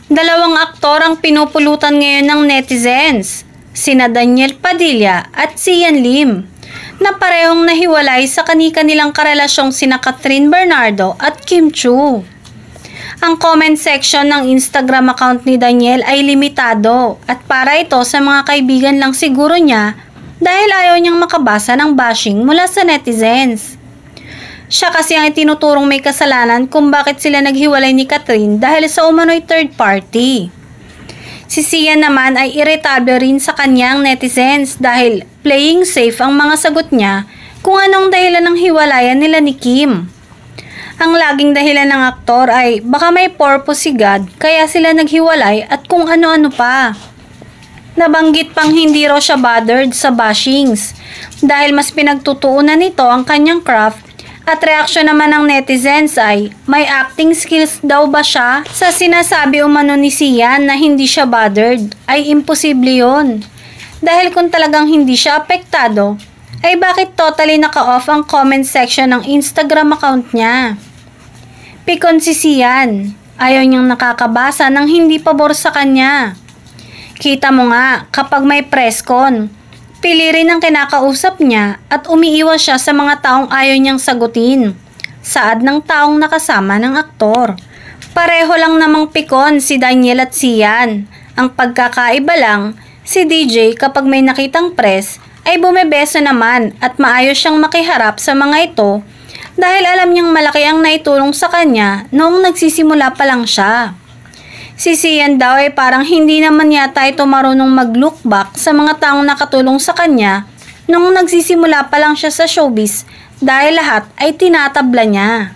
Dalawang aktor ang pinupulutan ngayon ng netizens, sina Daniel Padilla at Sian Lim, na parehong nahiwalay sa kani-kanilang karelasyong sina Catherine Bernardo at Kim Chiu. Ang comment section ng Instagram account ni Daniel ay limitado at para ito sa mga kaibigan lang siguro niya dahil ayaw niyang makabasa ng bashing mula sa netizens. Siya kasi ang itinuturong may kasalanan kung bakit sila naghiwalay ni Catherine dahil sa umano'y third party. Si Sian naman ay irritable rin sa kanyang netizens dahil playing safe ang mga sagot niya kung anong dahilan ng hiwalayan nila ni Kim. Ang laging dahilan ng aktor ay baka may purpose si God kaya sila naghiwalay at kung ano-ano pa. Nabanggit pang hindi raw siya bothered sa bashings dahil mas pinagtutuunan nito ang kanyang craft. At reaksyon naman ng netizens ay, may acting skills daw ba siya? Sa sinasabi umano ni Sian na hindi siya bothered, ay imposible yun. Dahil kung talagang hindi siya apektado, ay bakit totally naka-off ang comment section ng Instagram account niya? Pikon si Sian, ayaw niyang nakakabasa ng hindi pabor sa kanya. Kita mo nga, kapag may press con, pili rin ang kinakausap niya at umiiwas siya sa mga taong ayaw niyang sagutin. Saad ng taong nakasama ng aktor. Pareho lang namang pikon si Daniel at Sian. Ang pagkakaiba lang, si DJ kapag may nakitang press ay bumebeso naman at maayos siyang makiharap sa mga ito dahil alam niyang malaki ang naitulong sa kanya noong nagsisimula pa lang siya. Si Sian daw ay parang hindi naman yata ito marunong mag-look back sa mga taong nakatulong sa kanya nung nagsisimula pa lang siya sa showbiz dahil lahat ay tinatabla niya.